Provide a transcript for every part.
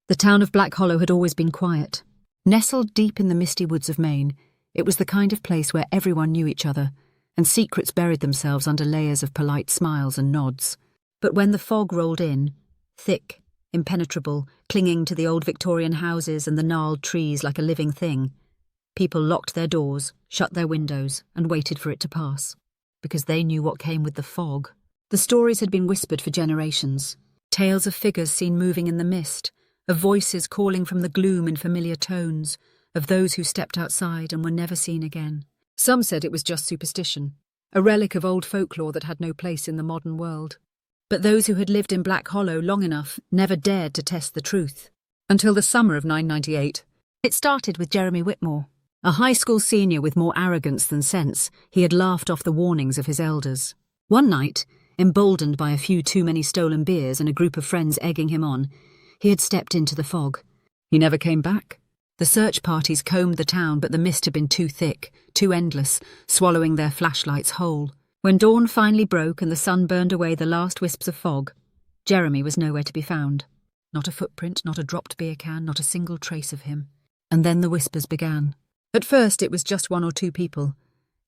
The town of Black Hollow had always been quiet. Nestled deep in the misty woods of Maine, it was the kind of place where everyone knew each other, and secrets buried themselves under layers of polite smiles and nods. But when the fog rolled in, thick, impenetrable, clinging to the old Victorian houses and the gnarled trees like a living thing, people locked their doors, shut their windows, and waited for it to pass, because they knew what came with the fog. The stories had been whispered for generations, tales of figures seen moving in the mist, of voices calling from the gloom in familiar tones, of those who stepped outside and were never seen again. Some said it was just superstition, a relic of old folklore that had no place in the modern world. But those who had lived in Black Hollow long enough never dared to test the truth. Until the summer of 998. It started with Jeremy Whitmore. A high school senior with more arrogance than sense, he had laughed off the warnings of his elders. One night, emboldened by a few too many stolen beers and a group of friends egging him on, he had stepped into the fog. He never came back. The search parties combed the town, but the mist had been too thick, too endless, swallowing their flashlights whole. When dawn finally broke and the sun burned away the last wisps of fog, Jeremy was nowhere to be found. Not a footprint, not a dropped beer can, not a single trace of him. And then the whispers began. At first it was just one or two people,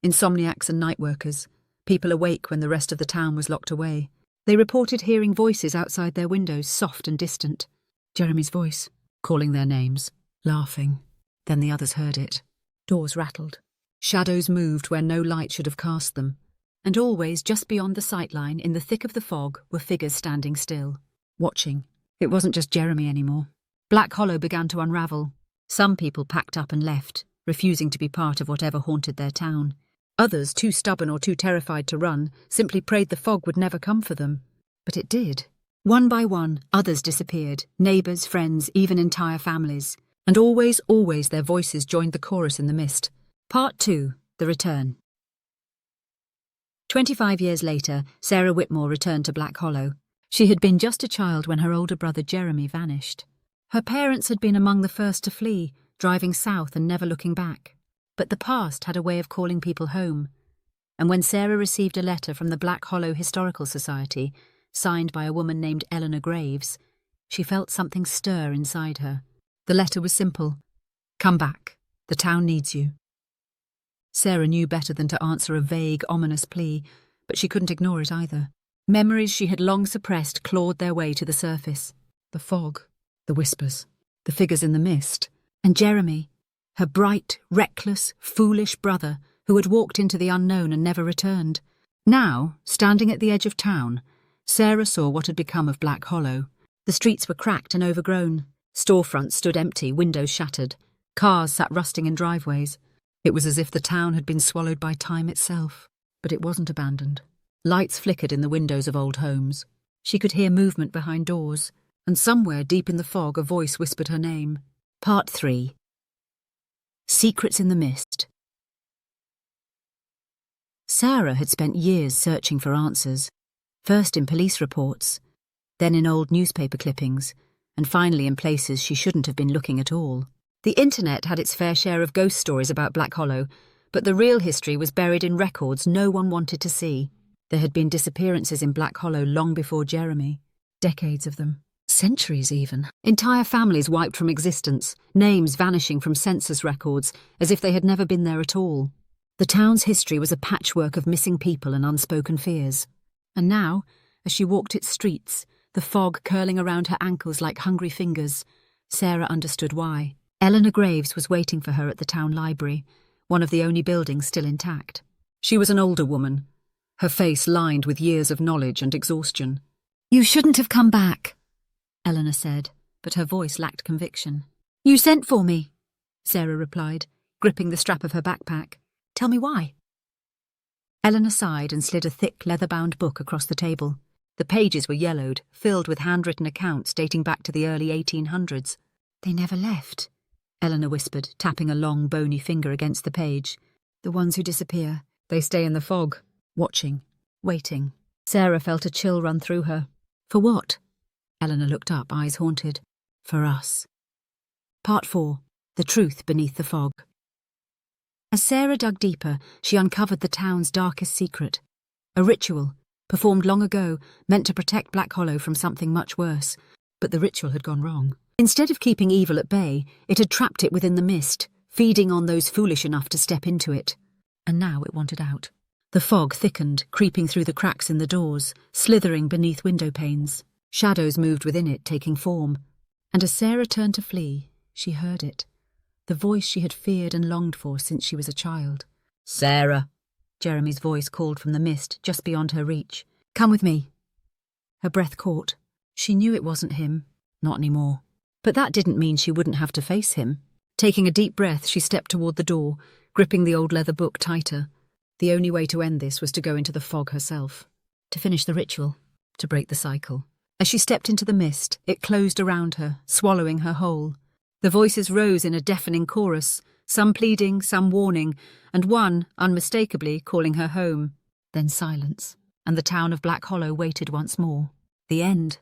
insomniacs and night workers, people awake when the rest of the town was locked away. They reported hearing voices outside their windows, soft and distant. Jeremy's voice, calling their names, laughing. Then the others heard it. Doors rattled. Shadows moved where no light should have cast them. And always just beyond the sightline, in the thick of the fog, were figures standing still, watching. It wasn't just Jeremy anymore. Black Hollow began to unravel. Some people packed up and left, refusing to be part of whatever haunted their town. Others, too stubborn or too terrified to run, simply prayed the fog would never come for them. But it did. One by one, others disappeared, neighbours, friends, even entire families. And always, always their voices joined the chorus in the mist. Part 2, The Return. 25 years later, Sarah Whitmore returned to Black Hollow. She had been just a child when her older brother Jeremy vanished. Her parents had been among the first to flee, driving south and never looking back. But the past had a way of calling people home. And when Sarah received a letter from the Black Hollow Historical Society, signed by a woman named Eleanor Graves, she felt something stir inside her. The letter was simple. Come back. The town needs you. Sarah knew better than to answer a vague, ominous plea, but she couldn't ignore it either. Memories she had long suppressed clawed their way to the surface. The fog, the whispers, the figures in the mist, and Jeremy, her bright, reckless, foolish brother who had walked into the unknown and never returned. Now, standing at the edge of town, Sarah saw what had become of Black Hollow. The streets were cracked and overgrown. Storefronts stood empty, windows shattered. Cars sat rusting in driveways. It was as if the town had been swallowed by time itself. But it wasn't abandoned. Lights flickered in the windows of old homes. She could hear movement behind doors, and somewhere deep in the fog a voice whispered her name. Part 3. Secrets in the Mist. Sarah had spent years searching for answers, first in police reports, then in old newspaper clippings, and finally in places she shouldn't have been looking at all. The internet had its fair share of ghost stories about Black Hollow, but the real history was buried in records no one wanted to see. There had been disappearances in Black Hollow long before Jeremy. Decades of them. Centuries even. Entire families wiped from existence, names vanishing from census records as if they had never been there at all. The town's history was a patchwork of missing people and unspoken fears. And now, as she walked its streets, the fog curling around her ankles like hungry fingers, Sarah understood why. Eleanor Graves was waiting for her at the town library, one of the only buildings still intact. She was an older woman, her face lined with years of knowledge and exhaustion. "You shouldn't have come back," Eleanor said, but her voice lacked conviction. "You sent for me," Sarah replied, gripping the strap of her backpack. "Tell me why." Eleanor sighed and slid a thick, leather-bound book across the table. The pages were yellowed, filled with handwritten accounts dating back to the early 1800s. "They never left," Eleanor whispered, tapping a long, bony finger against the page. "The ones who disappear, they stay in the fog, watching, waiting." Sarah felt a chill run through her. "For what?" Eleanor looked up, eyes haunted. "For us." Part 4. The Truth Beneath the Fog. As Sarah dug deeper, she uncovered the town's darkest secret. A ritual, performed long ago, meant to protect Black Hollow from something much worse. But the ritual had gone wrong. Instead of keeping evil at bay, it had trapped it within the mist, feeding on those foolish enough to step into it. And now it wanted out. The fog thickened, creeping through the cracks in the doors, slithering beneath window panes. Shadows moved within it, taking form. And as Sarah turned to flee, she heard it. The voice she had feared and longed for since she was a child. "Sarah," Jeremy's voice called from the mist, just beyond her reach. "Come with me." Her breath caught. She knew it wasn't him. Not anymore. But that didn't mean she wouldn't have to face him. Taking a deep breath, she stepped toward the door, gripping the old leather book tighter. The only way to end this was to go into the fog herself. To finish the ritual. To break the cycle. As she stepped into the mist, it closed around her, swallowing her whole. The voices rose in a deafening chorus, some pleading, some warning, and one, unmistakably, calling her home. Then silence, and the town of Black Hollow waited once more. The end.